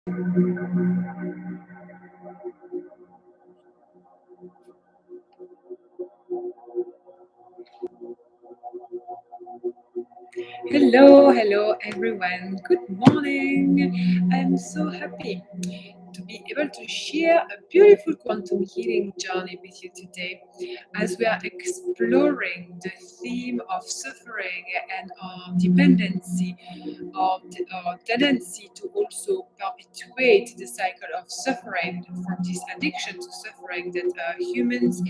Hello everyone. Good morning. I'm so happy to be able to share a beautiful quantum healing journey with you today as we are exploring the theme of suffering and our dependency or our tendency to also perpetuate the cycle of suffering from this addiction to suffering that humans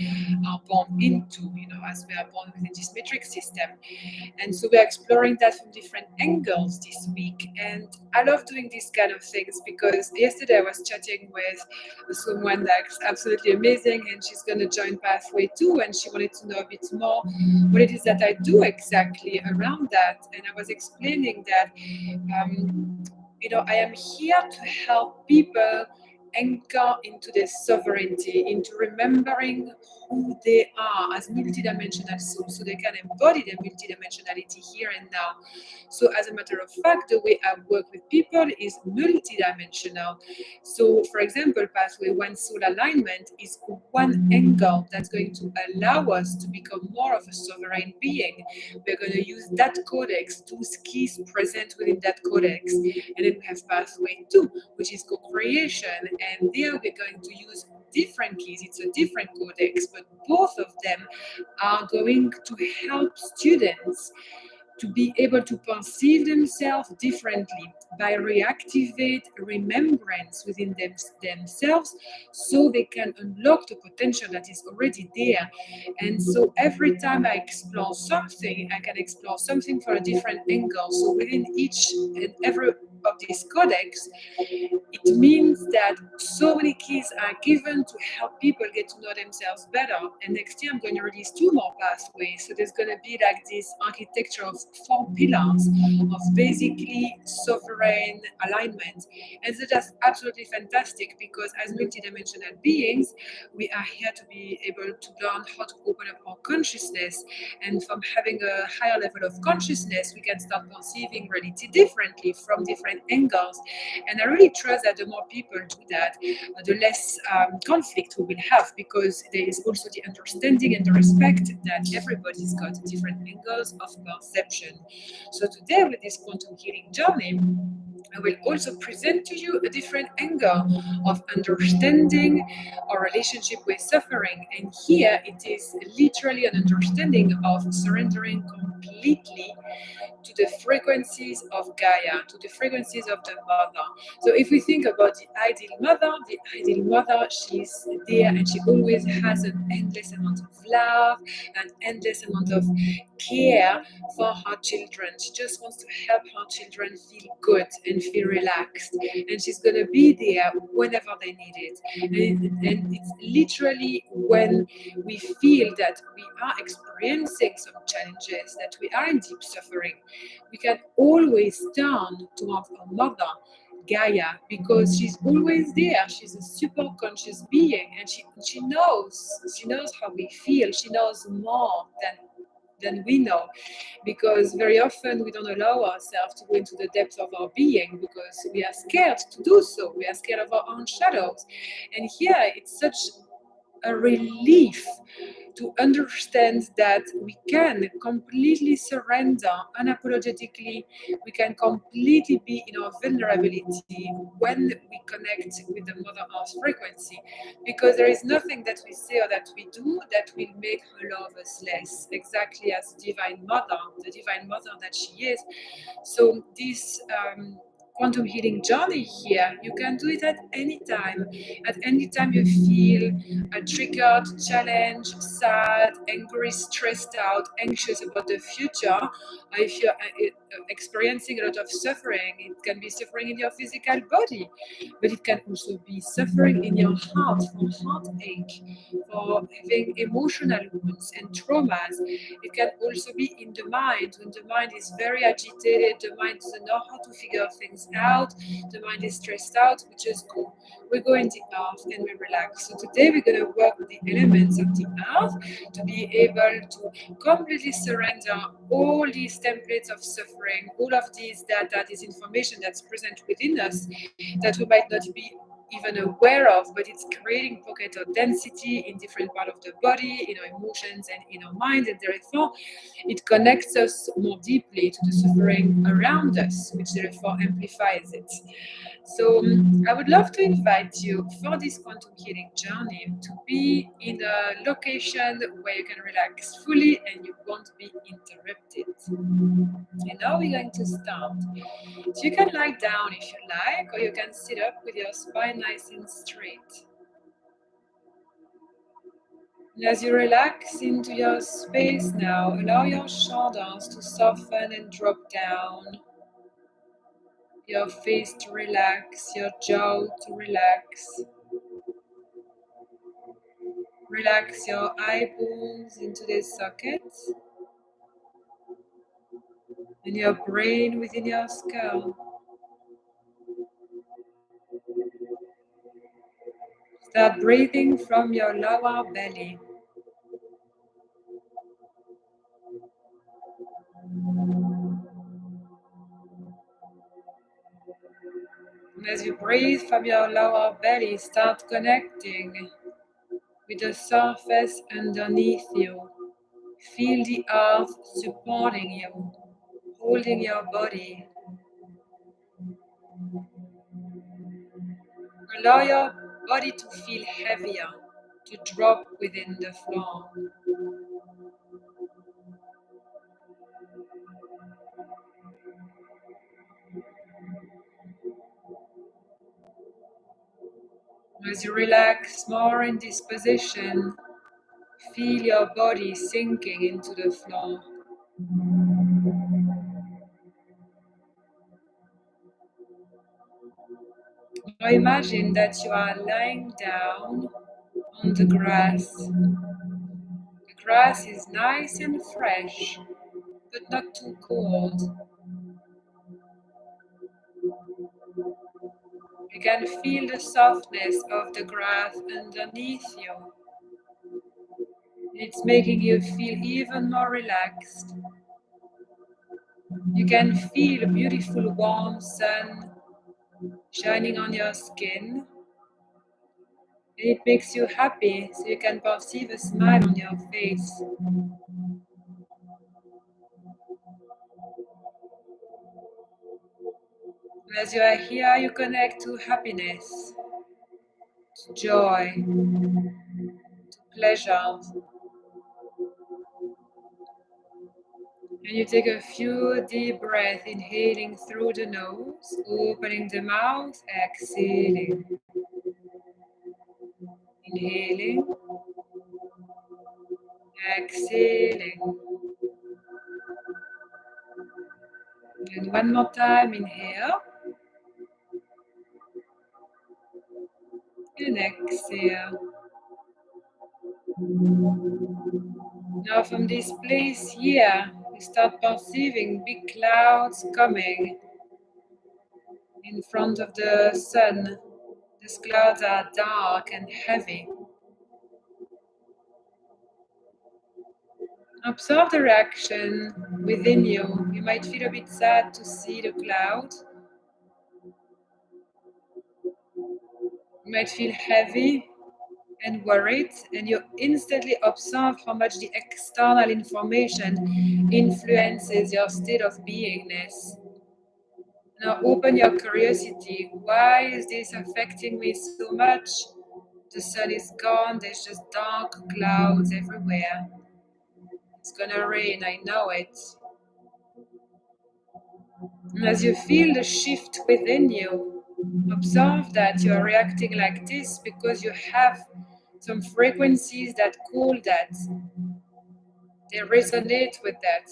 are born into, as we are born within this matrix system. And so we're exploring that from different angles this week. And I love doing these kind of things because yesterday I was chatting with someone that's absolutely amazing, and she's going to join Pathway too. And she wanted to know a bit more what it is that I do exactly around that. And I was explaining that, I am here to help people anchor into their sovereignty, into remembering who they are as multidimensional souls, so they can embody their multidimensionality here and now. So, as a matter of fact, the way I work with people is multidimensional. So, for example, Pathway One Soul Alignment is one angle that's going to allow us to become more of a sovereign being. We're going to use that codex, those keys present within that codex, and then we have Pathway 2, which is co-creation, and there we're going to use different keys. It's a different codex, but both of them are going to help students to be able to perceive themselves differently by reactivate remembrance within themselves, so they can unlock the potential that is already there. And so every time I explore something, I can explore something from a different angle. So within each and every of these codex, it means that so many keys are given to help people get to know themselves better. And next year I'm going to release 2 more pathways. So there's going to be like this architecture of 4 pillars of basically sovereign alignment. And so that's absolutely fantastic, because as multidimensional beings, we are here to be able to learn how to open up our consciousness. And from having a higher level of consciousness, we can start perceiving reality differently from different angles. And I really trust that the more people do that, the less conflict we will have, because there is also the understanding and the respect that everybody's got different angles of perception. So today, with this quantum healing journey, I will also present to you a different angle of understanding our relationship with suffering. And here it is literally an understanding of surrendering completely to the frequencies of Gaia, to the frequencies of the mother. So if we think about the ideal mother, she's there and she always has an endless amount of love, an endless amount of care for her children. She just wants to help her children feel good and feel relaxed. And she's going to be there whenever they need it. And it's literally when we feel that we are experiencing some challenges, that we are in deep suffering, we can always turn towards our mother, Gaia, because she's always there. She's a super conscious being, and she knows how we feel. She knows more than we know, because very often we don't allow ourselves to go into the depths of our being because we are scared to do so. We are scared of our own shadows. And here it's such a relief to understand that we can completely surrender unapologetically. We can completely be in our vulnerability when we connect with the Mother Earth frequency, because there is nothing that we say or that we do that will make her love us less, exactly as Divine Mother, the Divine Mother that she is. So this quantum healing journey here, you can do it at any time. At any time you feel triggered, challenged, sad, angry, stressed out, anxious about the future, or if you're experiencing a lot of suffering, it can be suffering in your physical body, but it can also be suffering in your heart, for heartache, for having emotional wounds and traumas. It can also be in the mind, when the mind is very agitated, the mind doesn't know how to figure things is out, the mind is stressed out, we just go. We go in the earth and we relax. So today we're going to work with the elements of the earth to be able to completely surrender all these templates of suffering, all of these data, this information that's present within us that we might not be even aware of, but it's creating pocket of density in different part of the body, in our emotions and in our mind, and therefore it connects us more deeply to the suffering around us, which therefore amplifies it. So I would love to invite you for this quantum healing journey to be in a location where you can relax fully and you won't be interrupted. And now we're going to start. So you can lie down if you like, or you can sit up with your spine nice and straight. And as you relax into your space now, allow your shoulders to soften and drop down, your face to relax, your jaw to relax. Relax your eyeballs into their sockets and your brain within your skull. Start breathing from your lower belly. And as you breathe from your lower belly, start connecting with the surface underneath you. Feel the earth supporting you, holding your body. Allow your body to feel heavier, to drop within the floor. As you relax more in this position, feel your body sinking into the floor. Now imagine that you are lying down on the grass. The grass is nice and fresh, but not too cold. You can feel the softness of the grass underneath you. It's making you feel even more relaxed. You can feel a beautiful warm sun shining on your skin. And it makes you happy, so you can perceive a smile on your face. And as you are here, you connect to happiness, to joy, to pleasure. And you take a few deep breaths, inhaling through the nose, opening the mouth, exhaling. Inhaling, exhaling. And one more time, inhale. And exhale. Now from this place here, you start perceiving big clouds coming in front of the sun. These clouds are dark and heavy. Observe the reaction within you. You might feel a bit sad to see the cloud. You might feel heavy and worried, and you instantly observe how much the external information influences your state of beingness. Now open your curiosity. Why is this affecting me so much? The sun is gone, there's just dark clouds everywhere. It's gonna rain, I know it. And as you feel the shift within you, observe that you are reacting like this because you have some frequencies that call that. They resonate with that.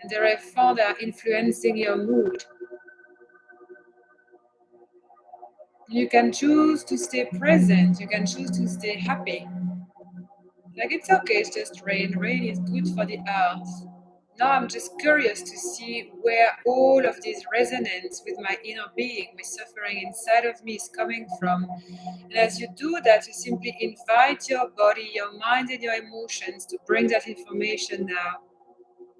And therefore they are influencing your mood. You can choose to stay present. You can choose to stay happy. Like it's okay, it's just rain. Rain is good for the earth. Now I'm just curious to see where all of this resonance with my inner being, with suffering inside of me, is coming from. And as you do that, you simply invite your body, your mind, and your emotions to bring that information now.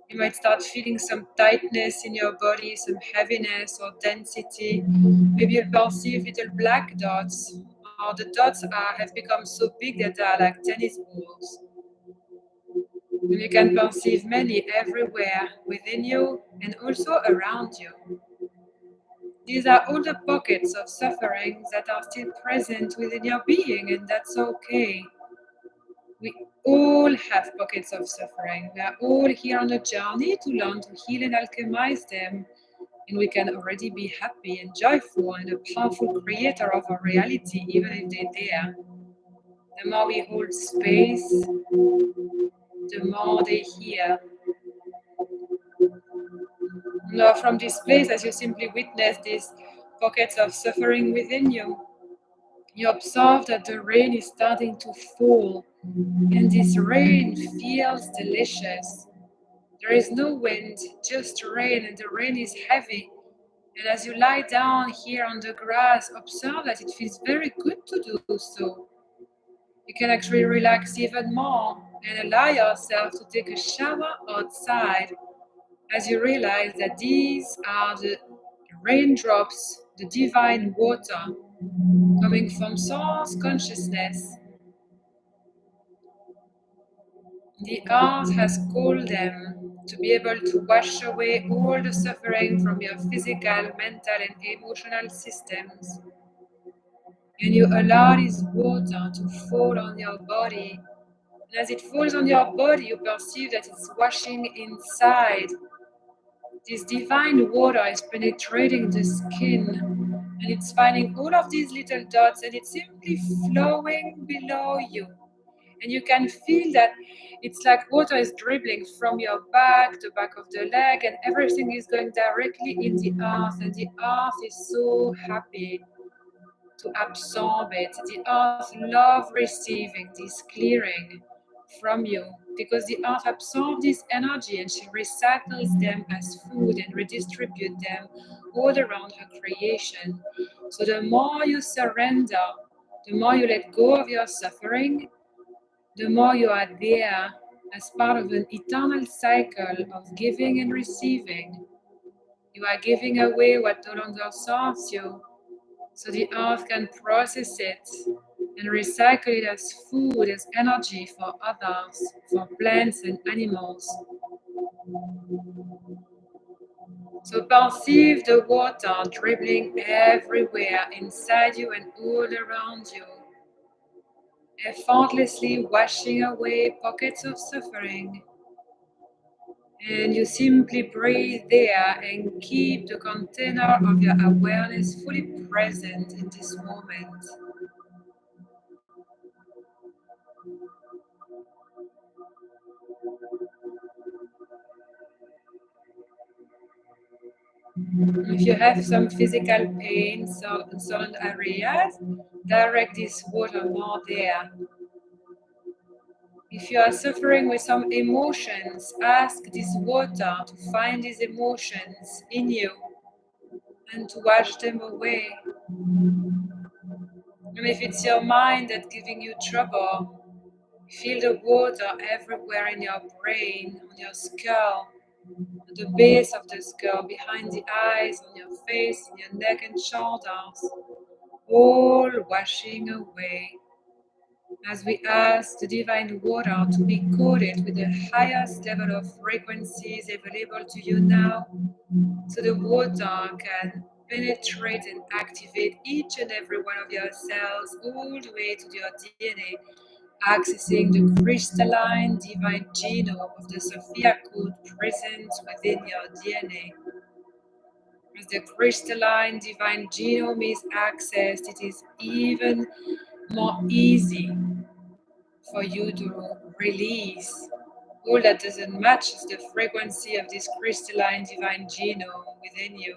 You might start feeling some tightness in your body, some heaviness or density. Maybe you'll perceive little black dots, or the dots have become so big that they are like tennis balls. And you can perceive many everywhere within you and also around you. These are all the pockets of suffering that are still present within your being, and that's okay. We all have pockets of suffering. We are all here on a journey to learn to heal and alchemize them, and we can already be happy and joyful and a powerful creator of our reality, even if they're there. The more we hold space, the more they hear. Now, from this place, as you simply witness these pockets of suffering within you, you observe that the rain is starting to fall, and this rain feels delicious. There is no wind, just rain, and the rain is heavy. And as you lie down here on the grass, observe that it feels very good to do so. You can actually relax even more and allow yourself to take a shower outside as you realize that these are the raindrops, the divine water coming from source consciousness. The earth has called them to be able to wash away all the suffering from your physical, mental, and emotional systems. And you allow this water to fall on your body. And as it falls on your body, you perceive that it's washing inside. This divine water is penetrating the skin, and it's finding all of these little dots, and it's simply flowing below you. And you can feel that it's like water is dribbling from your back, the back of the leg, and everything is going directly in the earth. And the earth is so happy to absorb it. The earth loves receiving this clearing from you because the earth absorbs this energy and she recycles them as food and redistributes them all around her creation. So the more you surrender, the more you let go of your suffering, the more you are there as part of an eternal cycle of giving and receiving. You are giving away what no longer serves you, so the earth can process it and recycle it as food, as energy for others, for plants and animals. So perceive the water dribbling everywhere inside you and all around you, effortlessly washing away pockets of suffering. And you simply breathe there and keep the container of your awareness fully present in this moment. If you have some physical pain in certain areas, direct this water more there. If you are suffering with some emotions, ask this water to find these emotions in you and to wash them away. And if it's your mind that's giving you trouble, feel the water everywhere in your brain, on your skull, at the base of the skull, behind the eyes, on your face, in your neck and shoulders, all washing away. As we ask the divine water to be coated with the highest level of frequencies available to you now, so the water can penetrate and activate each and every one of your cells all the way to your DNA, accessing the crystalline divine genome of the Sophia code present within your DNA. As the crystalline divine genome is accessed, it is even more easy for you to release all that doesn't match the frequency of this crystalline divine genome within you.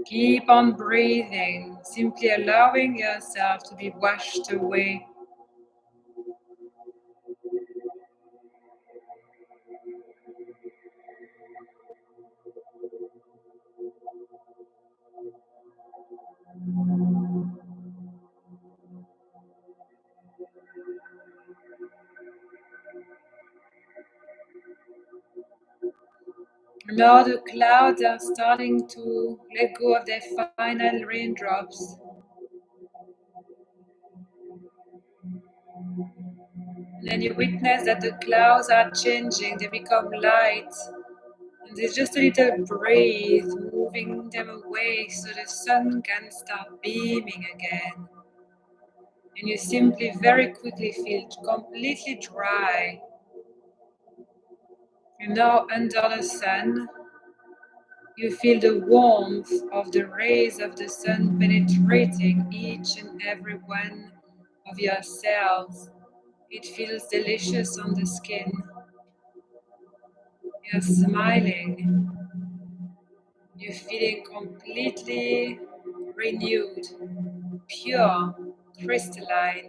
Keep on breathing, simply allowing yourself to be washed away. Now the clouds are starting to let go of their final raindrops. And then you witness that the clouds are changing, they become light. And there's just a little breeze moving them away so the sun can start beaming again. And you simply very quickly feel completely dry. You're now under the sun. You feel the warmth of the rays of the sun penetrating each and every one of your cells. It feels delicious on the skin. You're smiling. You're feeling completely renewed, pure, crystalline.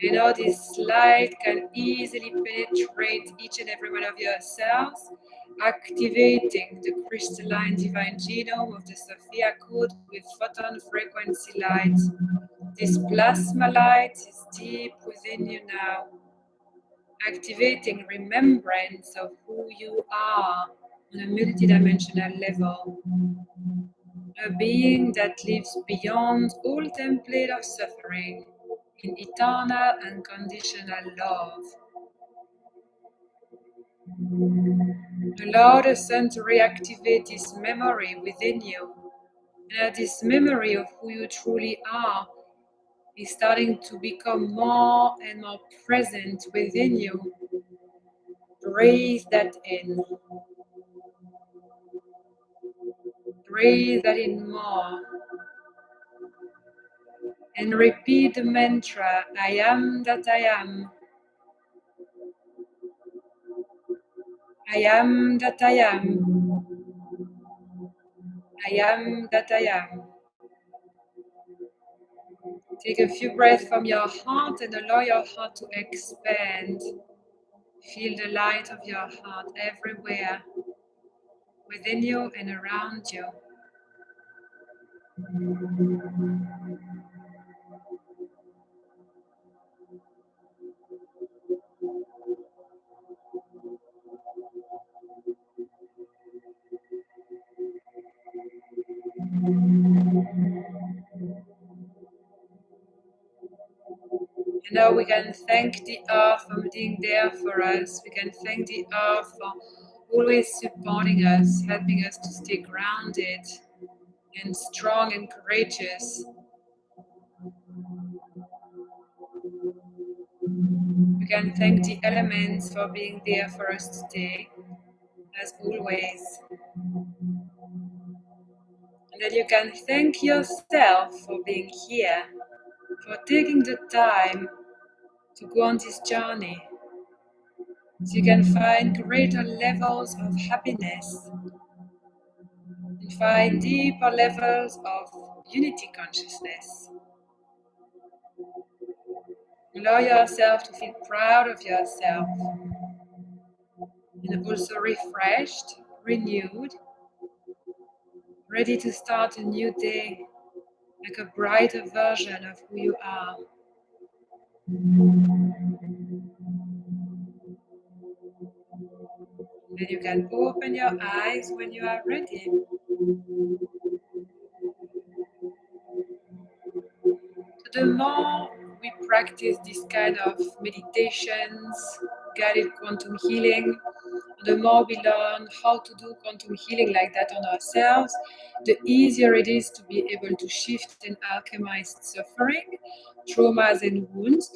You know, this light can easily penetrate each and every one of your cells, activating the crystalline divine genome of the Sophia code with photon frequency light. This plasma light is deep within you now, activating remembrance of who you are on a multidimensional level. A being that lives beyond all template of suffering in eternal unconditional love. Allow the sun to reactivate this memory within you. And this memory of who you truly are is starting to become more and more present within you. Breathe that in. Breathe that in more. And repeat the mantra, I am that I am. I am that I am. I am that I am. Take a few breaths from your heart and allow your heart to expand. Feel the light of your heart everywhere, within you and around you. And now we can thank the earth for being there for us. We can thank the earth for always supporting us, helping us to stay grounded and strong and courageous. We can thank the elements for being there for us today, as always. And then you can thank yourself for being here, for taking the time to go on this journey, so you can find greater levels of happiness and find deeper levels of unity consciousness. Allow yourself to feel proud of yourself and also refreshed, renewed, ready to start a new day like a brighter version of who you are. Then you can open your eyes when you are ready. So the more we practice this kind of meditations, guided quantum healing, the more we learn how to do quantum healing like that on ourselves, the easier it is to be able to shift and alchemize suffering, traumas and wounds,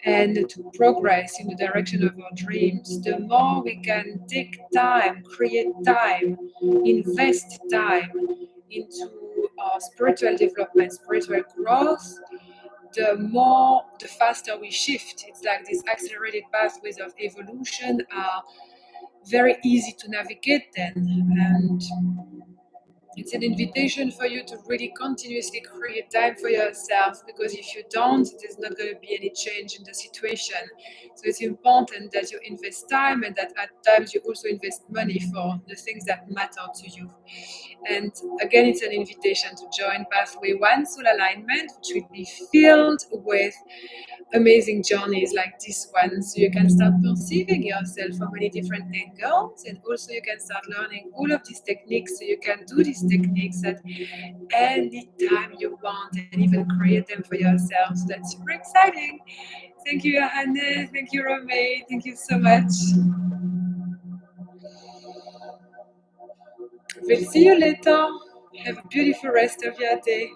and to progress in the direction of our dreams. The more we can take time, create time, invest time into our spiritual development, spiritual growth, the faster we shift. It's like these accelerated pathways of evolution are very easy to navigate then, and It's an invitation for you to really continuously create time for yourself, because if you don't, there's not going to be any change in the situation. So it's important that you invest time, and that at times you also invest money for the things that matter to you. And again, it's an invitation to join Pathway 1 Soul Alignment, which will be filled with amazing journeys like this one, so you can start perceiving yourself from many different angles, and also you can start learning all of these techniques, so you can do these techniques at any time you want and even create them for yourself. So that's super exciting. Thank you, Johannes. Thank you, Romay. Thank you so much. We'll see you later. Have a beautiful rest of your day.